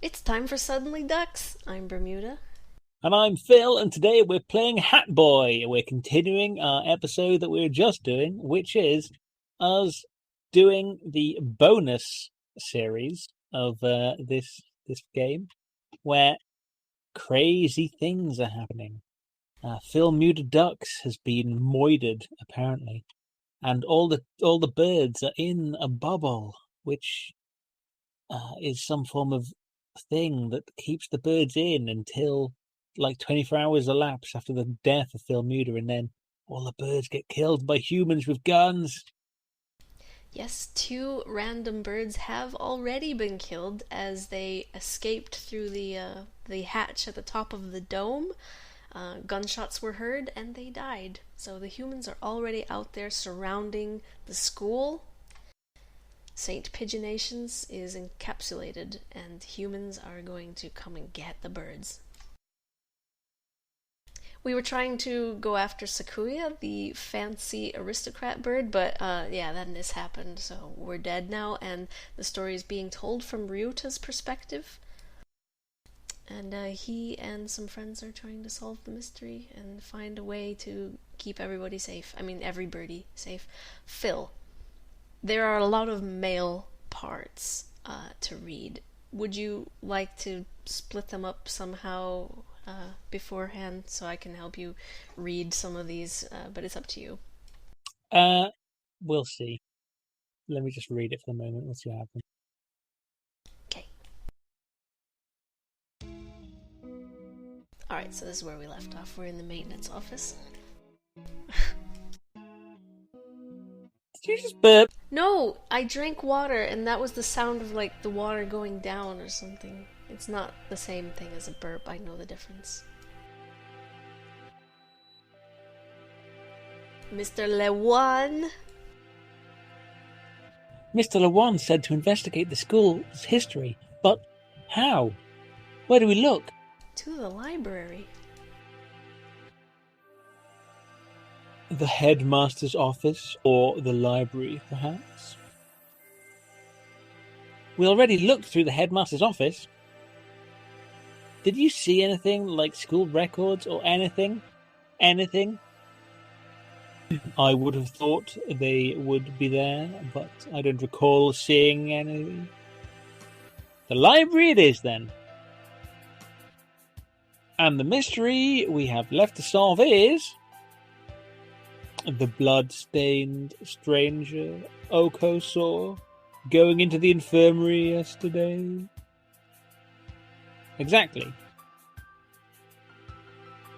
It's time for Suddenly Ducks. I'm Bermuda. And I'm Phil, and today we're playing Hat Boy. We're continuing our episode that we were just doing, which is us doing the bonus series of this game, where crazy things are happening. Phil Muda Ducks has been moided, apparently, and all the birds are in a bubble, which is some form of thing that keeps the birds in until like 24 hours elapse after the death of Phil Muda, and then all the birds get killed by humans with guns. Yes, two random birds have already been killed as they escaped through the hatch at the top of the dome. Gunshots were heard and they died. So the humans are already out there surrounding the school. Saint Pigeonations is encapsulated, and humans are going to come and get the birds. We were trying to go after Sakuya, the fancy aristocrat bird, but yeah, that mishappened, so we're dead now, and the story is being told from Ryuta's perspective. And he and some friends are trying to solve the mystery and find a way to keep everybody safe. I mean, every birdie safe. Phil, there are a lot of male parts to read. Would you like to split them up somehow beforehand so I can help you read some of these? But it's up to you. Uh, we'll see. Let me just read it for a moment. We'll see what happens. Okay. Alright, so this is where we left off. We're in the maintenance office. Did you just burp? No, I drank water and that was the sound of like the water going down or something. It's not the same thing as a burp. I know the difference. Mr. Lewan. Mr. Lewan said to investigate the school's history, but how? Where do we look? To the library. The headmaster's office or the library, perhaps? We already looked through the headmaster's office. Did you see anything like school records or anything? Anything? I would have thought they would be there, but I don't recall seeing any. The library it is, then. And the mystery we have left to solve is the blood-stained stranger Oko saw going into the infirmary yesterday. Exactly.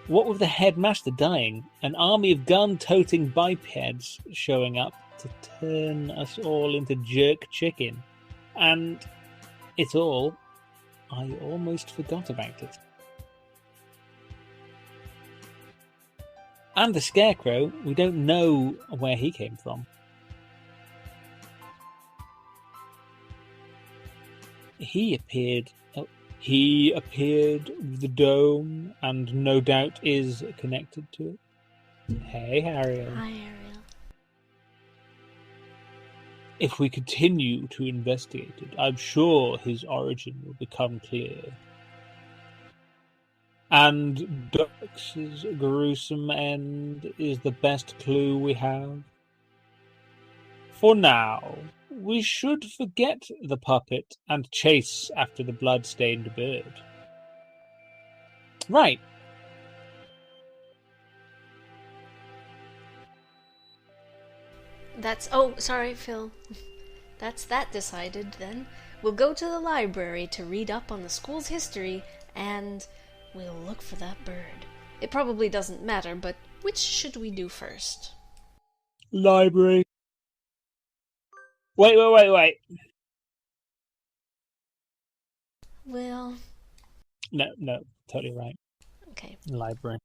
What with the headmaster dying, an army of gun-toting bipeds showing up to turn us all into jerk chicken, and it all, I almost forgot about it. And the scarecrow, we don't know where he came from. He appeared with the dome and no doubt is connected to it. Hey, Ariel. Hi, Ariel. If we continue to investigate it, I'm sure his origin will become clear. And Dux's gruesome end is the best clue we have. For now, we should forget the puppet and chase after the blood-stained bird. Right. Oh, sorry, Phil. That's that decided then. We'll go to the library to read up on the school's history and we'll look for that bird. It probably doesn't matter, but which should we do first? Library. Wait. Well, No, totally right. okay. Library.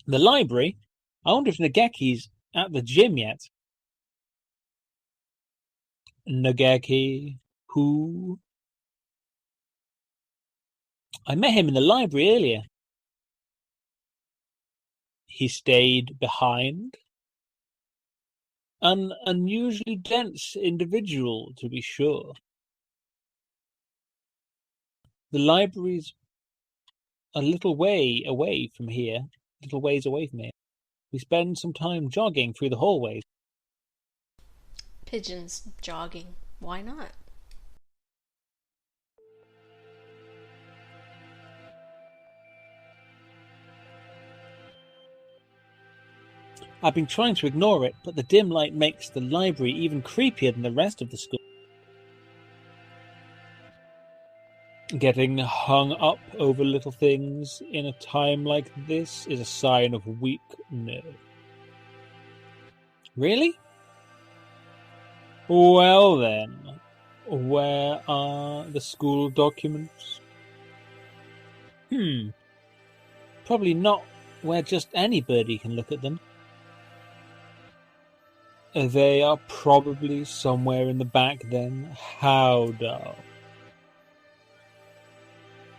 The library? I wonder if Nageki's at the gym yet. Nageki? Who? I met him in the library earlier. He stayed behind. An unusually dense individual, to be sure. The library's a little way away from here, little ways away from here. We spend some time jogging through the hallways. Pigeons jogging. Why not? I've been trying to ignore it, but the dim light makes the library even creepier than the rest of the school. Getting hung up over little things in a time like this is a sign of weak nerve. Really? Well then, where are the school documents? Probably not where just anybody can look at them. They are probably somewhere in the back then. How dull.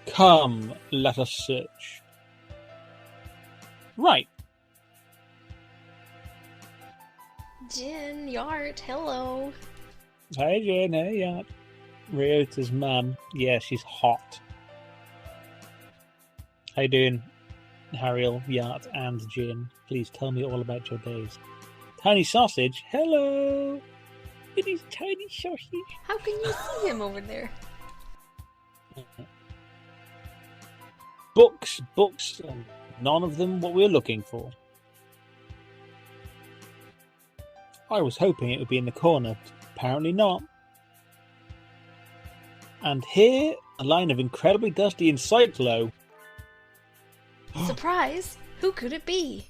Come, let us search. Right. Jin, Yart, hello. Hey Jane, hey Yart. Ryota's mum. Yeah, she's hot. How you doing, Harriel, Yart, and Jin? Please tell me all about your days. Tiny Sausage, hello! It is Tiny Sausage. How can you see him over there? Books, and none of them what we're looking for. I was hoping it would be in the corner, but apparently not. And here, a line of incredibly dusty encyclo. Surprise! Who could it be?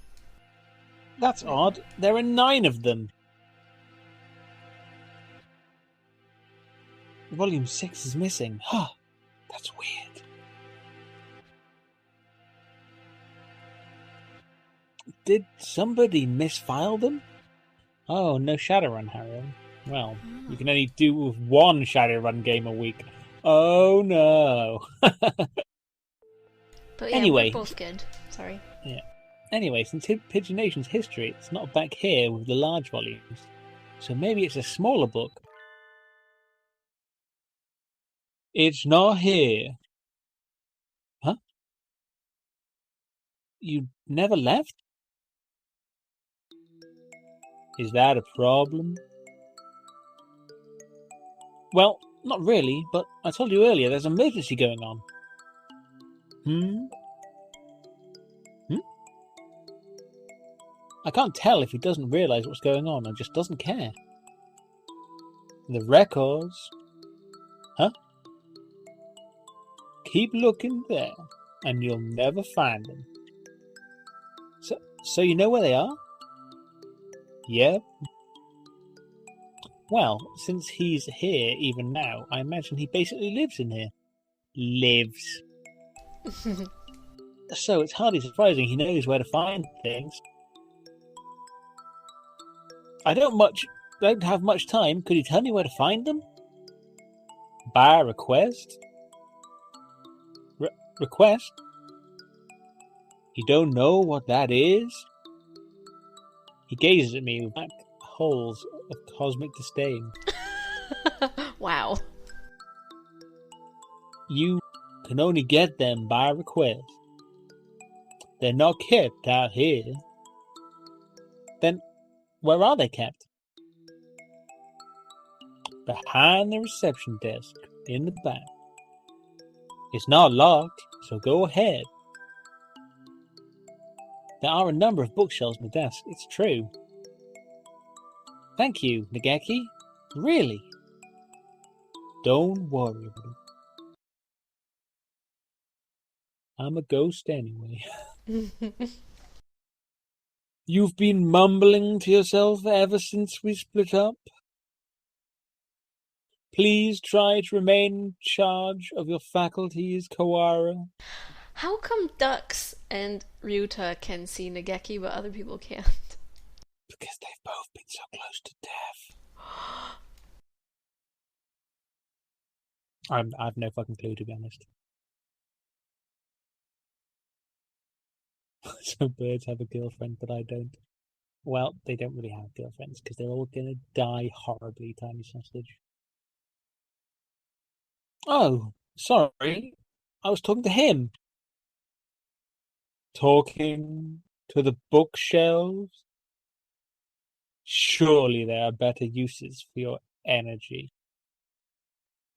That's odd. There are 9 of them. Volume 6 is missing. Huh. That's weird. Did somebody misfile them? Oh, no Shadowrun, Harriel. Well, you can only do with one Shadowrun game a week. Oh no. But yeah, Anyway. we're both good. Sorry. Yeah. Anyway, since Pagination's history, it's not back here with the large volumes. So maybe it's a smaller book. It's not here. Huh? You never left? Is that a problem? Well, not really, but I told you earlier there's an emergency going on. I can't tell if he doesn't realise what's going on or just doesn't care. The records. Huh? Keep looking there, and you'll never find them. So you know where they are? Yep. Well, since he's here even now, I imagine he basically lives in here. Lives. So it's hardly surprising he knows where to find things. I don't have much time. Could you tell me where to find them? By request? Request? You don't know what that is? He gazes at me with black holes of cosmic disdain. Wow. You can only get them by request. They're not kept out here. Then where are they kept? Behind the reception desk, in the back. It's not locked, so go ahead. There are a number of bookshelves on the desk, it's true. Thank you, Nageki. Really? Don't worry about it. I'm a ghost anyway. You've been mumbling to yourself ever since we split up? Please try to remain in charge of your faculties, Kawara. How come ducks and Ryuta can see Nageki but other people can't? Because they've both been so close to death. I've no fucking clue, to be honest. Some birds have a girlfriend, but I don't. Well, they don't really have girlfriends because they're all gonna die horribly, Tiny Sausage. Oh, sorry. I was talking to him. Talking to the bookshelves? Surely there are better uses for your energy.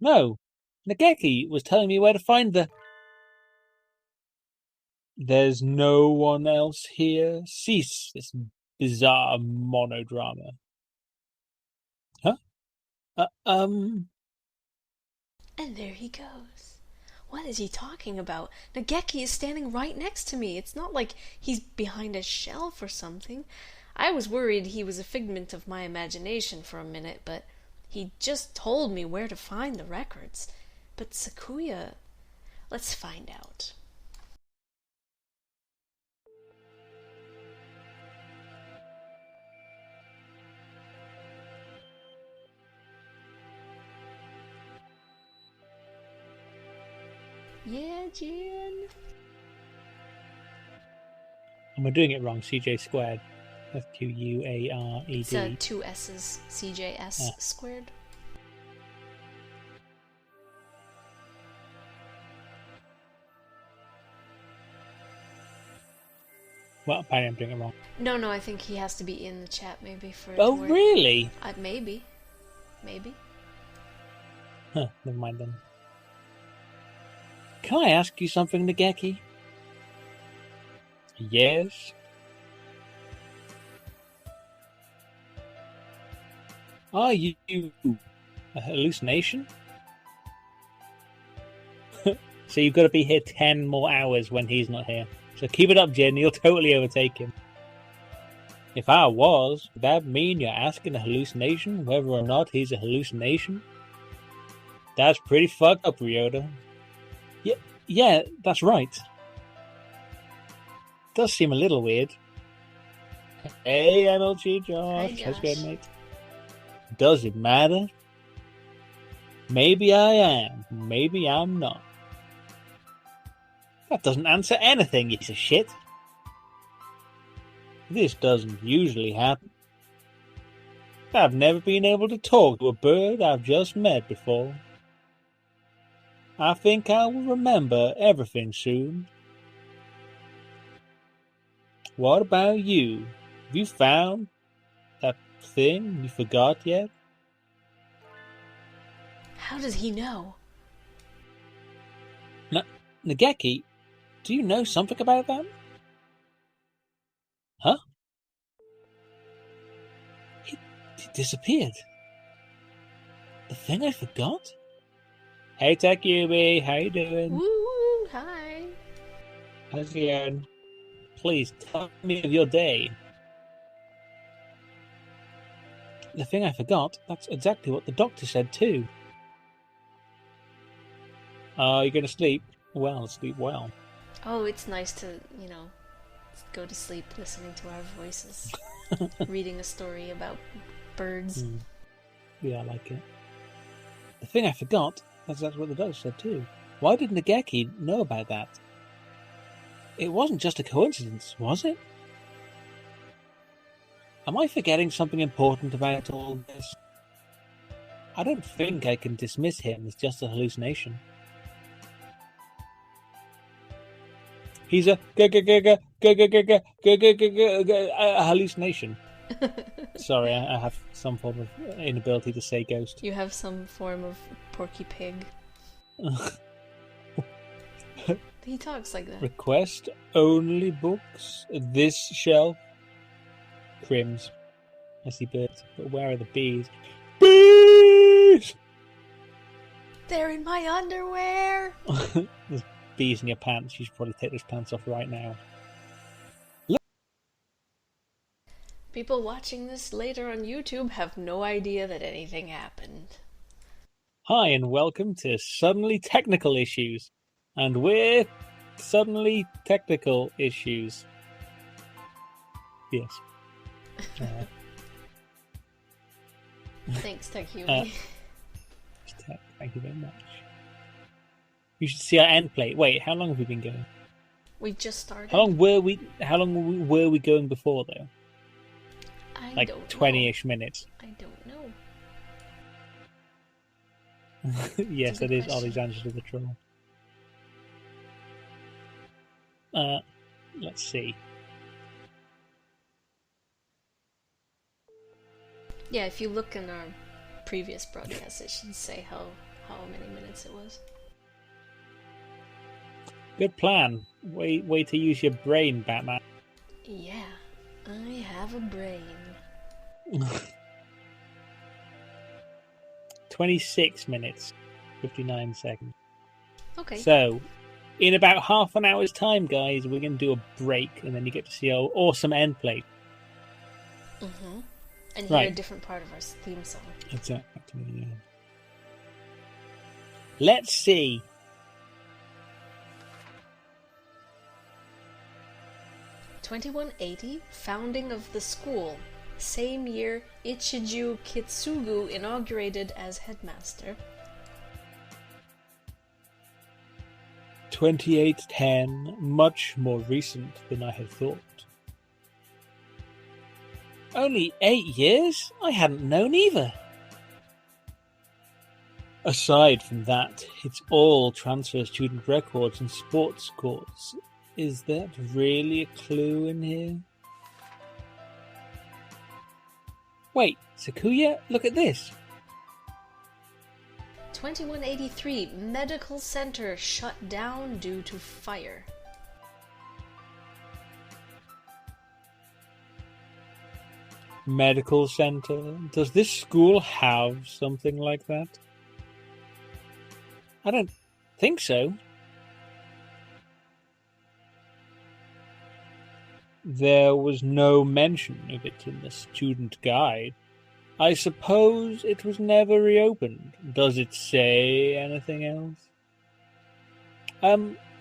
No, Nageki was telling me where to find the... There's no one else here. Cease this bizarre monodrama. Huh? Uh, um... And there he goes. What is he talking about? Nageki is standing right next to me. It's not like he's behind a shelf or something. I was worried he was a figment of my imagination for a minute, but he just told me where to find the records. But Sakuya... Let's find out. Yeah, Jan? Am I doing it wrong? CJ squared. FQUARED. It's two S's. CJS squared. Well, apparently I'm doing it wrong. No, I think he has to be in the chat maybe for it Oh, to work. really? Maybe. Huh, never mind then. Can I ask you something, Nageki? Yes? Are you a hallucination? So you've got to be here 10 more hours when he's not here. So keep it up, Jen. You'll totally overtake him. If I was, would that mean you're asking a hallucination whether or not he's a hallucination? That's pretty fucked up, Ryota. Yeah, that's right. Does seem a little weird. Hey, MLG Josh. Hi, Josh. How's it going, mate? Does it matter? Maybe I am. Maybe I'm not. That doesn't answer anything, you piece of shit. This doesn't usually happen. I've never been able to talk to a bird I've just met before. I think I will remember everything soon. What about you? Have you found that thing you forgot yet? How does he know? Nageki, do you know something about that? Huh? He disappeared. The thing I forgot? Hey, Takumi, how you doing? Woo! Hi. How's it going? Please tell me of your day. The thing I forgot, that's exactly what the doctor said too. Are you going to sleep? Well, sleep well. Oh, it's nice to, go to sleep listening to our voices. Reading a story about birds. Yeah, I like it. The thing I forgot, that's what the doctor said too. Why did Nageki know about that? It wasn't just a coincidence, was it? Am I forgetting something important about all this? I don't think I can dismiss him as just a hallucination. He's a hallucination. Sorry, I have some form of inability to say ghost. You have some form of porky pig. He talks like that. Request only books. This shelf. Crims. I see birds, but where are the bees? Bees! They're in my underwear! There's bees in your pants. You should probably take those pants off right now. People watching this later on YouTube have no idea that anything happened. Hi, and welcome to Suddenly Technical Issues. And we're Suddenly Technical Issues. Yes. Thanks, Takumi. Thank you very much. You should see our end plate. Wait, how long have we been going? We just started. How long were we going before, though? I like don't know. 20-ish minutes. I don't know. It's a Yes, good that is Ollie's question. answer to the troll. Let's see. Yeah, if you look in our previous broadcast, it should say how many minutes it was. Good plan. Way to use your brain, Batman. Yeah, I have a brain. 26 minutes, 59 seconds. Okay. So, in about half an hour's time, guys, we're going to do a break, and then you get to see our awesome end plate. Mm-hmm. And hear a Right. different part of our theme song. Exactly. Yeah. Let's see. 2180, founding of the school. Same year, Ichiju Kitsugu inaugurated as headmaster. 2810, much more recent than I had thought. Only 8 years? I hadn't known either. Aside from that, it's all transfer student records and sports scores. Is that really a clue in here? Wait, Sakuya, look at this. 2183, medical center shut down due to fire. Medical center? Does this school have something like that? I don't think so. There was no mention of it in the student guide. I suppose it was never reopened. Does it say anything else?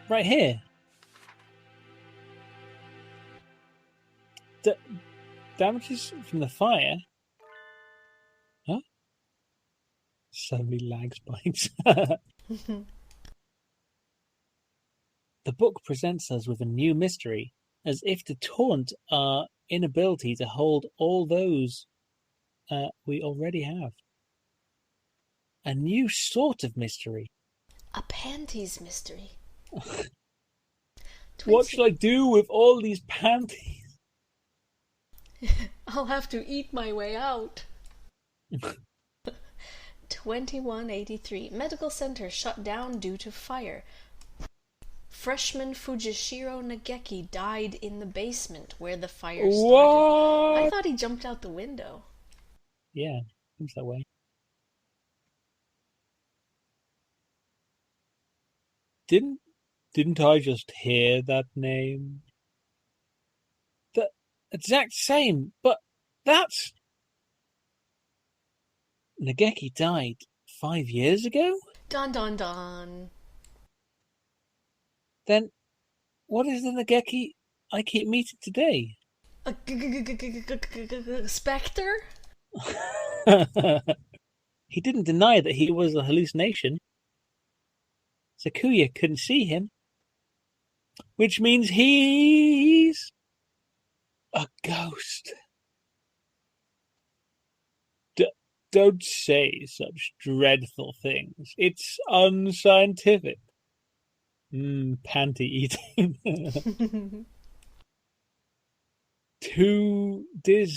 Right here. Damages from the fire? Huh? So many lag spikes. The book presents us with a new mystery, as if to taunt our inability to hold all those we already have. A new sort of mystery. A panties mystery. What should I do with all these panties? I'll have to eat my way out. 2183, medical center shut down due to fire. Freshman Fujishiro Nageki died in the basement where the fire started. What? I thought he jumped out the window. Yeah, seems that way. Didn't I just hear that name? The exact same, but that's... Nageki died 5 years ago? Don don don. Then what is the Nageki I keep meeting today? A specter? He didn't deny that he was a hallucination. Sakuya couldn't see him, which means he's a ghost. Don't say such dreadful things. It's unscientific. Panty eating. To Des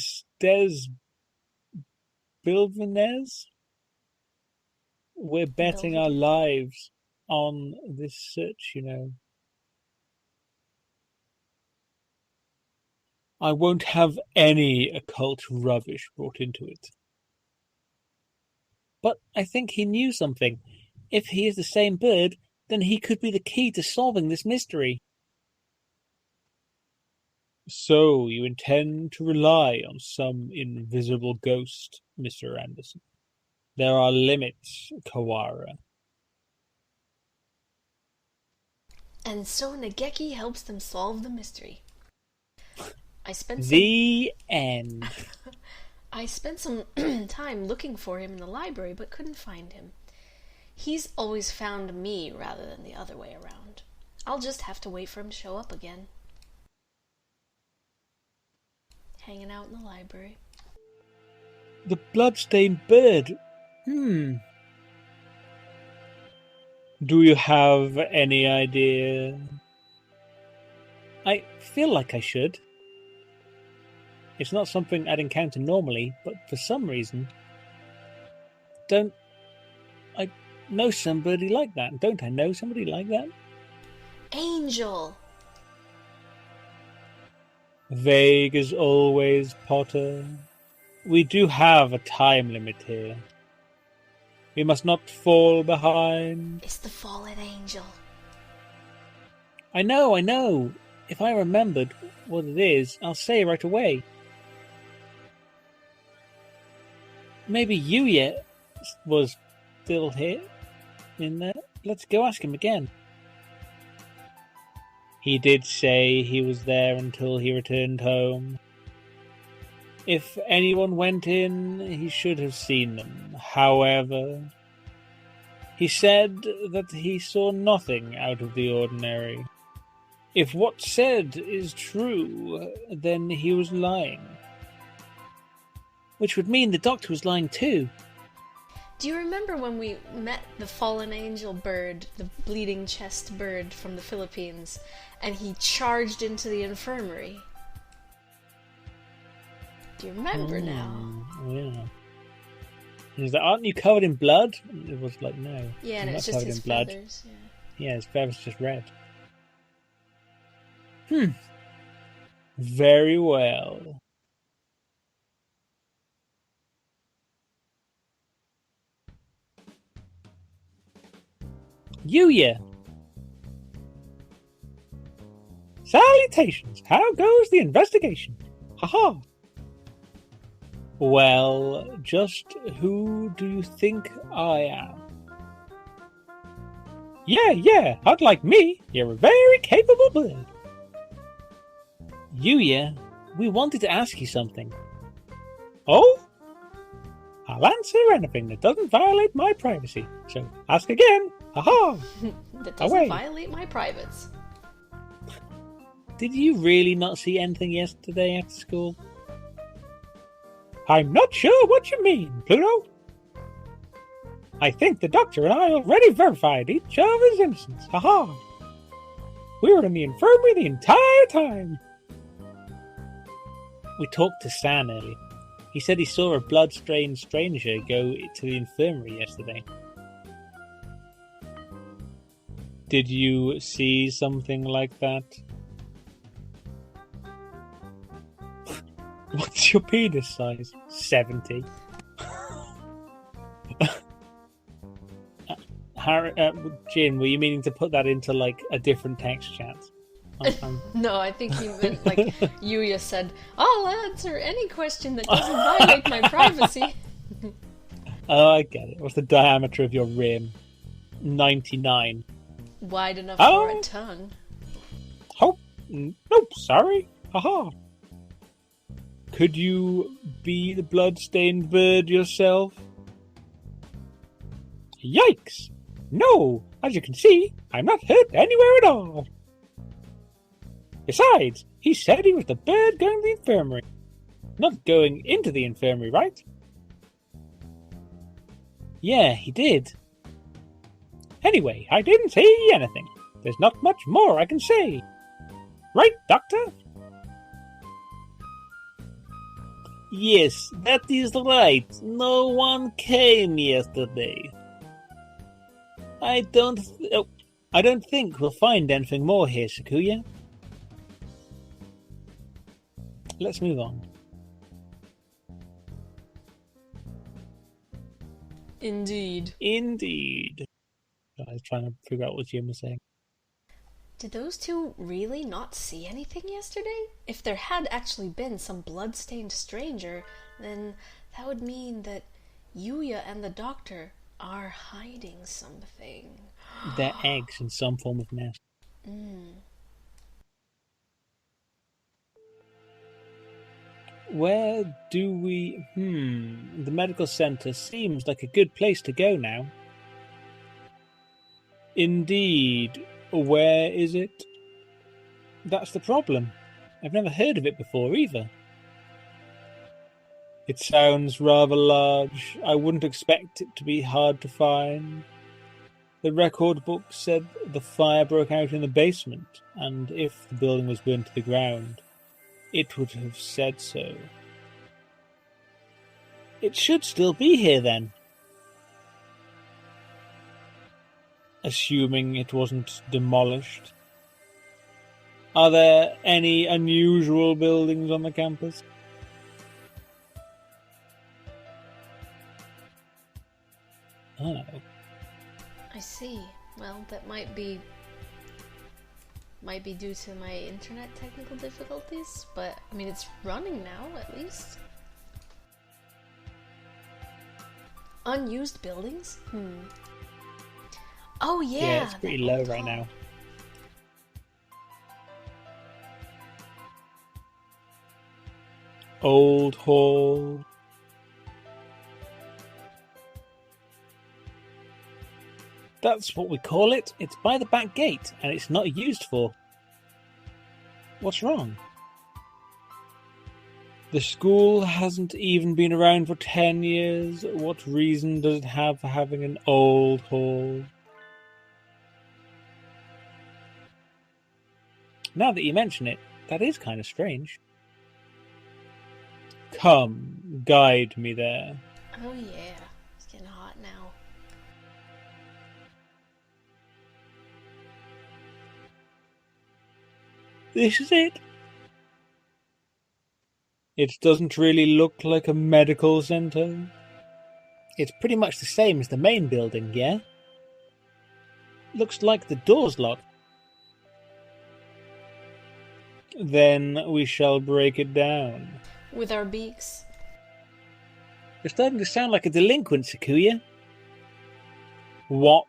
Bilvanez? We're betting our lives on this search, you know. I won't have any occult rubbish brought into it. But I think he knew something. If he is the same bird, then he could be the key to solving this mystery. So you intend to rely on some invisible ghost, Mr. Anderson. There are limits, Kawara. And so Nageki helps them solve the mystery. The end. I spent some time looking for him in the library, but couldn't find him. He's always found me rather than the other way around. I'll just have to wait for him to show up again. Hanging out in the library. The blood-stained bird. Do you have any idea? I feel like I should. It's not something I'd encounter normally, but for some reason... Don't I know somebody like that? Don't I know somebody like that? Angel! Vague as always, Potter. We do have a time limit here. We must not fall behind. It's the fallen angel. I know. If I remembered what it is, I'll say right away. Maybe Yuya was still here in there. Let's go ask him again. He did say he was there until he returned home. If anyone went in, he should have seen them. However, he said that he saw nothing out of the ordinary. If what's said is true, then he was lying. Which would mean the doctor was lying too. Do you remember when we met the fallen angel bird, the bleeding chest bird from the Philippines, and he charged into the infirmary? Do you remember now? Yeah. He's like, aren't you covered in blood? It was like, no. Yeah, and it's just his feathers. Yeah, his feathers just red. Very well. Yuya! Salutations! How goes the investigation? Haha! Well, just who do you think I am? Yeah, unlike me, you're a very capable bird. Yuya, we wanted to ask you something. Oh? I'll answer anything that doesn't violate my privacy, so ask again. Haha! That doesn't violate my privates. Did you really not see anything yesterday after school? I'm not sure what you mean, Pluto. I think the doctor and I already verified each other's innocence. Haha! We were in the infirmary the entire time. We talked to San earlier. He said he saw a blood-stained stranger go to the infirmary yesterday. Did you see something like that? What's your penis size? 70. Jin, were you meaning to put that into like a different text chat? No, I think he meant like Yuya said, I'll answer any question that doesn't violate my privacy. Oh, I get it. What's the diameter of your rim? 99. Wide enough for a tongue. Oh, nope, sorry. Haha. Could you be the blood-stained bird yourself? Yikes! No, as you can see, I'm not hurt anywhere at all. Besides, he said he was the bird going to the infirmary. Not going into the infirmary, right? Yeah, he did. Anyway, I didn't see anything. There's not much more I can say. Right, Doctor? Yes, that is right. No one came yesterday. I don't think we'll find anything more here, Sakuya. Let's move on. Indeed. I was trying to figure out what Jim was saying. Did those two really not see anything yesterday? If there had actually been some blood-stained stranger, then that would mean that Yuya and the doctor are hiding something. They're eggs in some form of nest. Where do we... The medical center seems like a good place to go now. Indeed. Where is it? That's the problem. I've never heard of it before either. It sounds rather large. I wouldn't expect it to be hard to find. The record book said the fire broke out in the basement, and if the building was burned to the ground, it would have said so. It should still be here then. Assuming it wasn't demolished. Are there any unusual buildings on the campus? Oh. I see. Well, that might be due to my internet technical difficulties, but I mean it's running now at least. Unused buildings? Oh yeah. Yeah, it's pretty low right now. Old hall. That's what we call it. It's by the back gate, and it's not used for. What's wrong? The school hasn't even been around for 10 years. What reason does it have for having an old hall? Now that you mention it, that is kind of strange. Come, guide me there. Oh yeah, it's getting hot now. This is it. It doesn't really look like a medical center. It's pretty much the same as the main building, yeah? Looks like the door's locked. Then we shall break it down. With our beaks. You're starting to sound like a delinquent, Sakuya. What?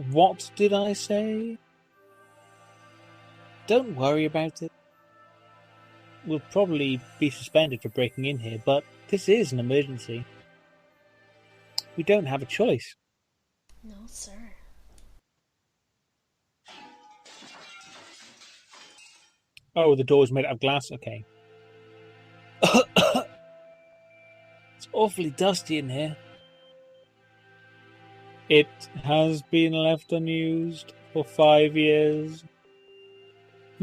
What did I say? Don't worry about it. We'll probably be suspended for breaking in here, but this is an emergency. We don't have a choice. No, sir. Oh, the door's made out of glass? Okay. It's awfully dusty in here. It has been left unused for 5 years.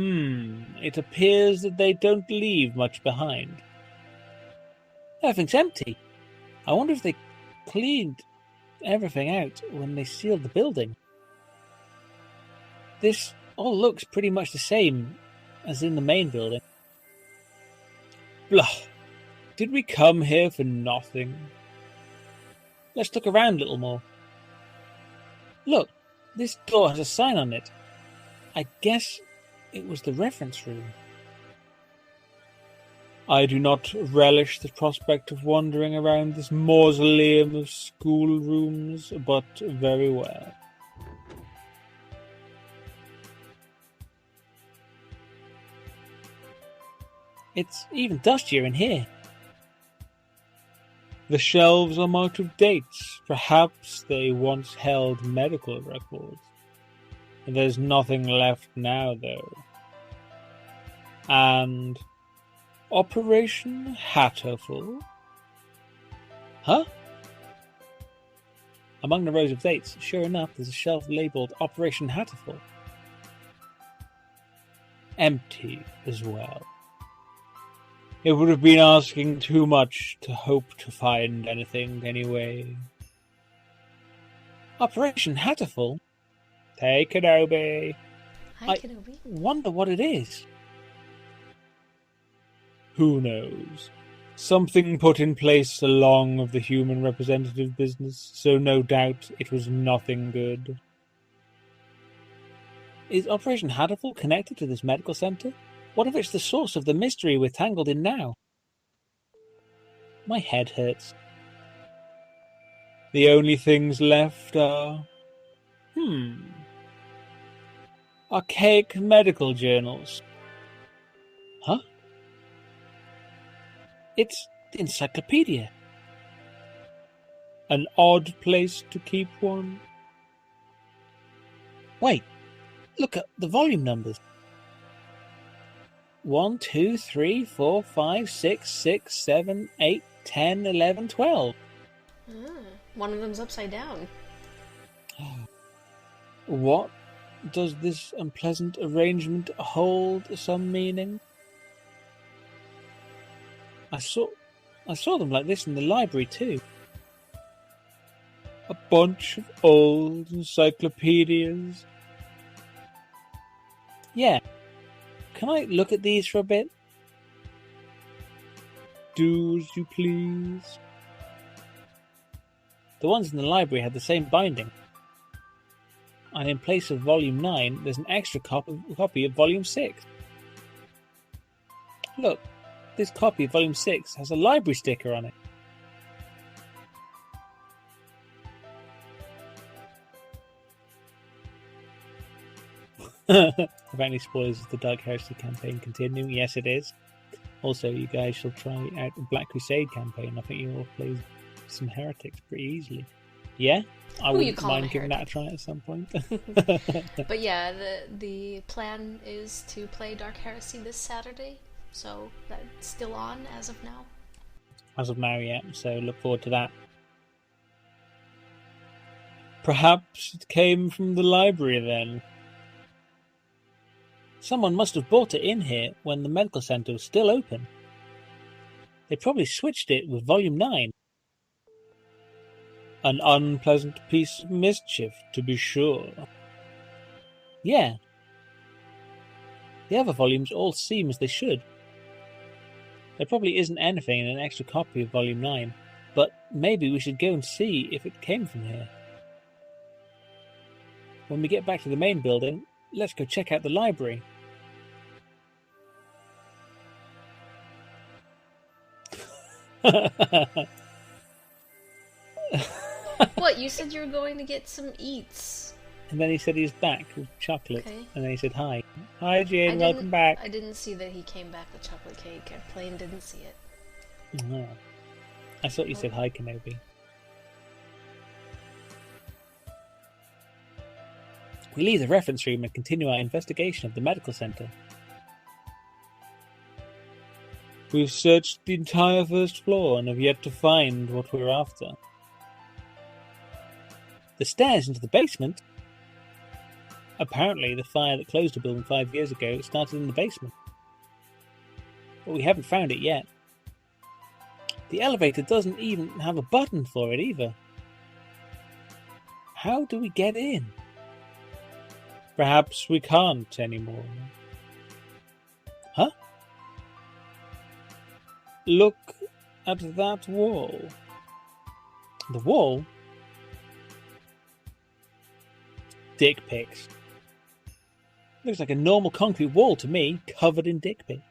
It appears that they don't leave much behind. Everything's empty. I wonder if they cleaned everything out when they sealed the building. This all looks pretty much the same as in the main building. Blah. Did we come here for nothing? Let's look around a little more. Look, this door has a sign on it. I guess it was the reference room. I do not relish the prospect of wandering around this mausoleum of schoolrooms, but very well. It's even dustier in here. The shelves are marked with dates. Perhaps they once held medical records. There's nothing left now, though. And Operation Hatoful? Huh? Among the rows of dates, sure enough, there's a shelf labelled Operation Hatoful. Empty as well. It would have been asking too much to hope to find anything anyway. Operation Hatoful? Hey, Kenobi. Hi, Kenobi. Wonder what it is. Who knows? Something put in place along of the human representative business, so no doubt it was nothing good. Is Operation Hatoful connected to this medical center? What if it's the source of the mystery we're tangled in now? My head hurts. The only things left are... archaic medical journals. Huh? It's the encyclopedia. An odd place to keep one. Wait, look at the volume numbers. 1, 2, 3, 4, 5, 6, 6, 7, 8, 10, 11, 12. One of them's upside down. What does this unpleasant arrangement hold some meaning? I saw them like this in the library too. A bunch of old encyclopedias. Yeah. Can I look at these for a bit? Do as you please. The ones in the library had the same binding. And in place of Volume 9, there's an extra copy of Volume 6. Look, this copy of Volume 6 has a library sticker on it. Apparently spoilers of the Dark Heresy campaign continue. Yes, it is. Also, you guys shall try out the Black Crusade campaign. I think you will play some heretics pretty easily. Yeah? I wouldn't mind giving that a try at some point. But yeah, the plan is to play Dark Heresy this Saturday. So that's still on as of now. As of now, yeah. So look forward to that. Perhaps it came from the library then. Someone must have brought it in here when the medical centre was still open. They probably switched it with Volume 9. An unpleasant piece of mischief, to be sure. Yeah. The other volumes all seem as they should. There probably isn't anything in an extra copy of Volume 9, but maybe we should go and see if it came from here. When we get back to the main building, let's go check out the library. What? You said you were going to get some eats. And then he said he's back with chocolate. Okay. And then he said, hi. Hi, Jane, welcome back. I didn't see that he came back with chocolate cake. I plain didn't see it. Oh. I thought you said hi, Kenobi. We leave the reference room and continue our investigation of the medical centre. We've searched the entire first floor and have yet to find what we're after. The stairs into the basement? Apparently, the fire that closed the building 5 years ago started in the basement. But we haven't found it yet. The elevator doesn't even have a button for it either. How do we get in? Perhaps we can't anymore. Huh? Look at that wall. The wall? Dick pics. Looks like a normal concrete wall to me, covered in dick pics.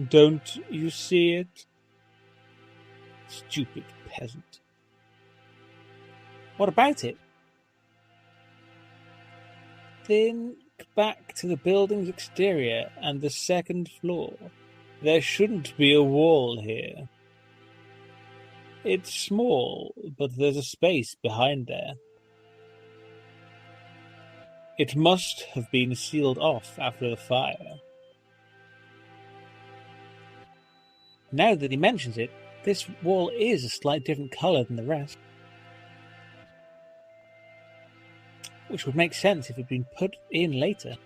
Don't you see it? Stupid peasant. What about it? Think back to the building's exterior and the second floor. There shouldn't be a wall here. It's small, but there's a space behind there. It must have been sealed off after the fire. Now that he mentions it, this wall is a slight different colour than the rest. Which would make sense if it had been put in later.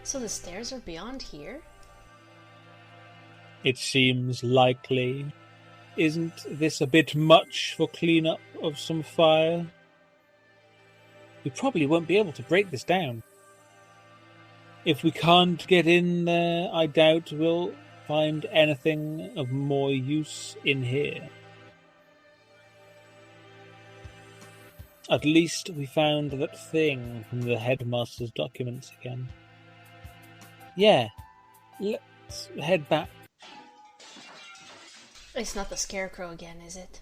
So the stairs are beyond here? It seems likely. Isn't this a bit much for clean-up of some fire? We probably won't be able to break this down. If we can't get in there, I doubt we'll find anything of more use in here. At least we found that thing from the headmaster's documents again. Yeah, let's head back. It's not the scarecrow again, is it?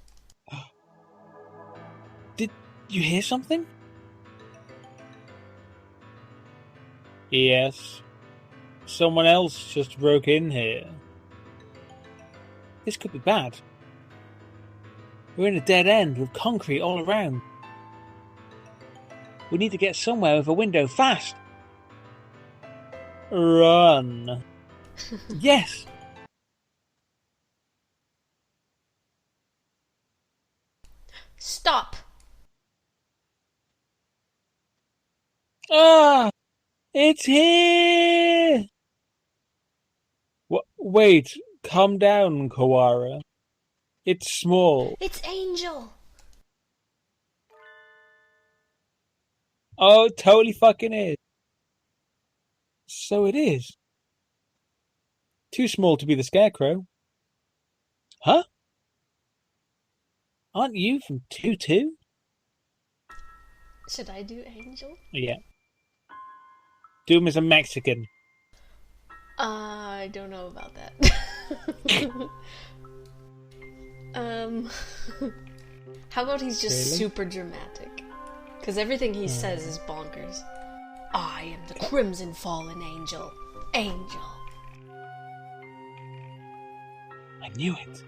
Did you hear something? Yes. Someone else just broke in here. This could be bad. We're in a dead end with concrete all around. We need to get somewhere with a window fast. Run. Yes! Stop! Ah! It's here! Wait, calm down, Kawara. It's small. It's Angel! Oh, it totally fucking is. So it is. Too small to be the Scarecrow. Huh? Aren't you from 2-2? Should I do Angel? Yeah. Doom is a Mexican. I don't know about that. um, how about he's just Really? super dramatic? Because everything he says is bonkers. I am the Crimson Fallen Angel. Angel. I knew it.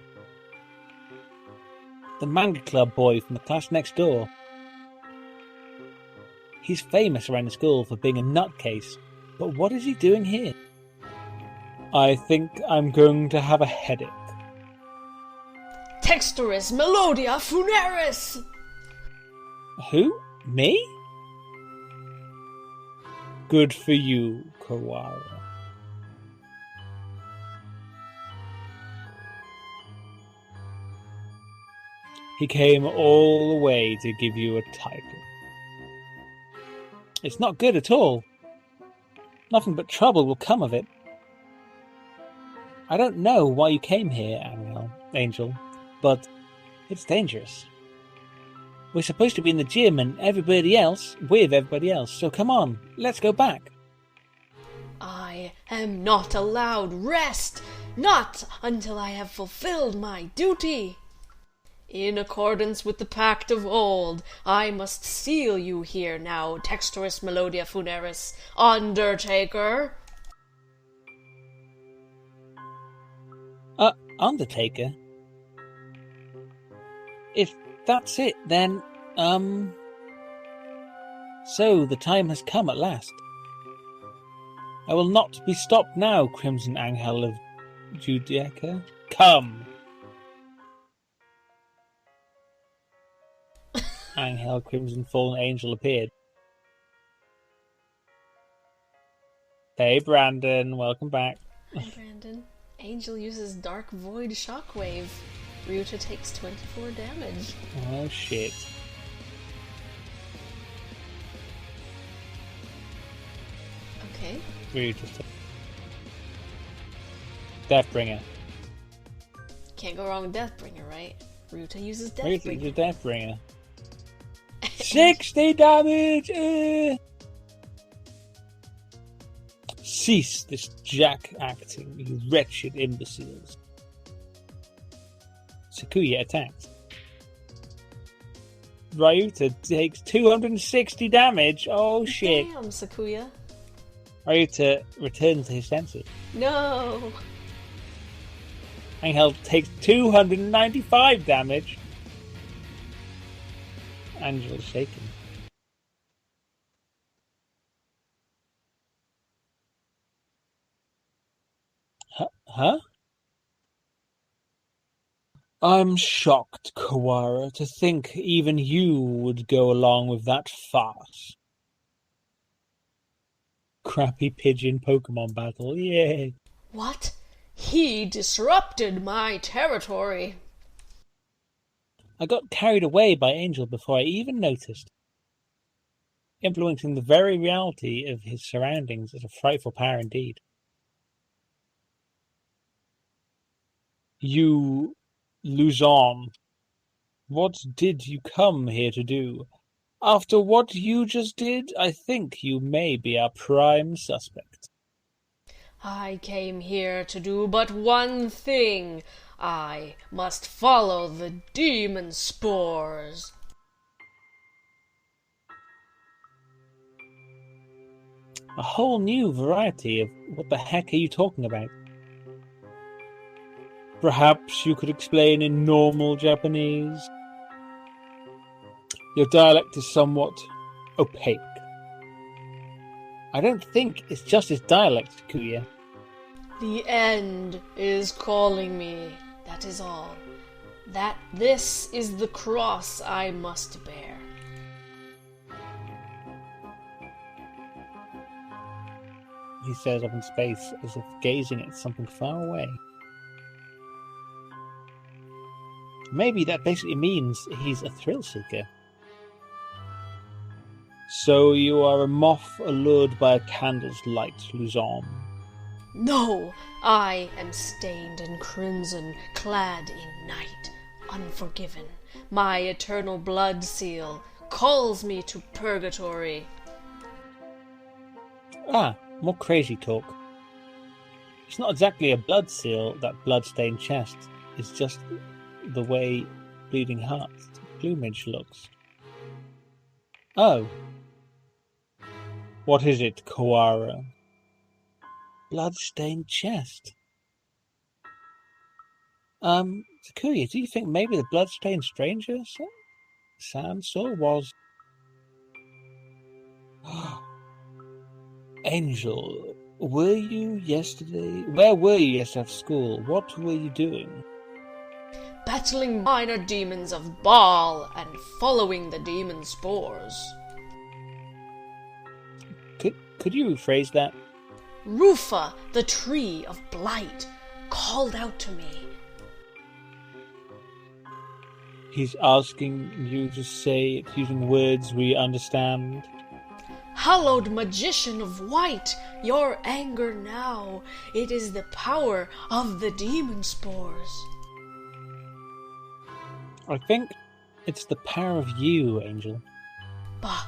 The manga club boy from the class next door. He's famous around the school for being a nutcase, but what is he doing here? I think I'm going to have a headache. Texturis Melodia Funeris! Who? Me? Good for you, Kawara. He came all the way to give you a title. It's not good at all. Nothing but trouble will come of it. I don't know why you came here, Angel, but it's dangerous. We're supposed to be in the gym and everybody else, with everybody else, so come on, let's go back. I am not allowed rest, not until I have fulfilled my duty. In accordance with the pact of old, I must seal you here now, Texturis Melodia Funeris, Undertaker. Undertaker? If that's it, then, So the time has come at last. I will not be stopped now, Crimson Angel of Judica. Come! Angel, Crimson Fallen Angel appeared. Hey, Brandon, welcome back. Hi, Brandon. Angel uses Dark Void Shockwave. Ryuta takes 24 damage. Oh, shit. Okay. Ryuta's Deathbringer. Can't go wrong with Deathbringer, right? Ryuta uses Ryuta Deathbringer. uses Deathbringer. 60 damage! Cease this jack acting, you wretched imbeciles. Sakuya attacks. Ryuta takes 260 damage. Oh shit. Damn, Sakuya. Ryuta returns to his senses. No! Angel takes 295 damage. Angel's shaken. Huh? I'm shocked, Kawara, to think even you would go along with that farce. Crappy pigeon Pokemon battle, yay! What? He disrupted my territory. I got carried away by Angel before I even noticed. Influencing the very reality of his surroundings is a frightful power indeed. You, Luzon, what did you come here to do? After what you just did, I think you may be our prime suspect. I came here to do but one thing. I must follow the demon spores. A whole new variety of what the heck are you talking about? Perhaps you could explain in normal Japanese? Your dialect is somewhat opaque. I don't think it's just his dialect, Sakuya. The end is calling me, that is all. This is the cross I must bear. He stares up in space as if gazing at something far away. Maybe that basically means he's a thrill seeker. So you are a moth allured by a candle's light, Luzon. No, I am stained in crimson, clad in night, unforgiven. My eternal blood seal calls me to purgatory. Ah, more crazy talk. It's not exactly a blood seal, that blood-stained chest. It's just the way Bleeding Heart's plumage looks. Oh. What is it, Kawara? Blood-stained chest. Sakuya, do you think maybe the blood-stained stranger Sam saw was... Angel, where were you yesterday after school? What were you doing? Battling minor demons of Baal and following the demon spores. Could you rephrase that? Rufa, the tree of blight, called out to me. He's asking you to say it using words we understand. Hallowed magician of white, your anger now. It is the power of the demon spores. I think it's the power of you, Angel. Bah,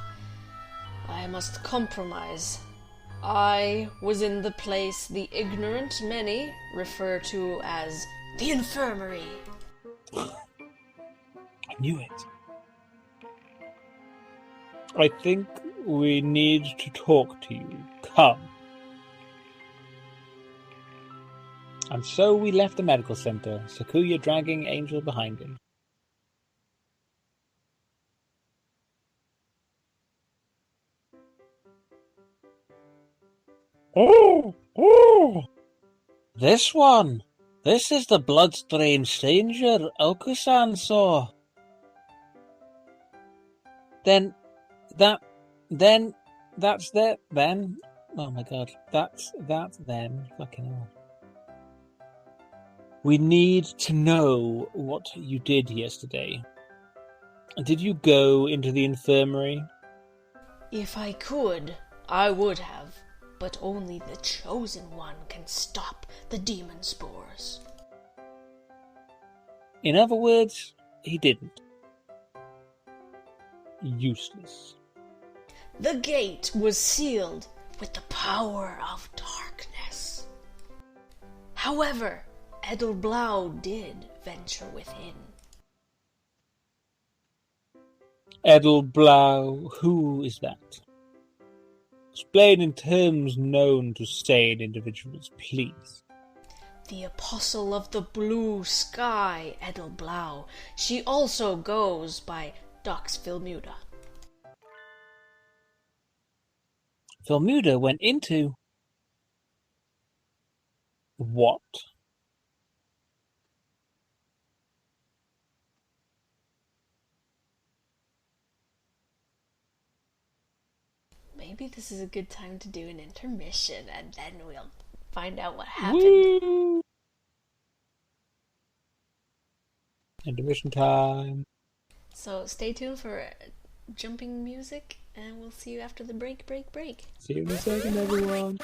I must compromise. I was in the place the ignorant many refer to as the infirmary. I knew it. I think we need to talk to you. Come. And so we left the medical center, Sakuya dragging Angel behind him. Oh! This one! This is the blood-stained stranger Okusan saw. Then, that's then. Oh my god, that's them. Fucking hell. We need to know what you did yesterday. Did you go into the infirmary? If I could, I would have. But only the chosen one can stop the demon spores. In other words, he didn't. Useless. The gate was sealed with the power of darkness. However, Edelblau did venture within. Edelblau, who is that? Explain in terms known to sane individuals, please. The apostle of the blue sky, Edelblau. She also goes by Dox Vilmuda. Vilmuda went into... what? Maybe this is a good time to do an intermission and then we'll find out what happened. Woo! Intermission time. So stay tuned for jumping music and we'll see you after the break. See you in a second, everyone.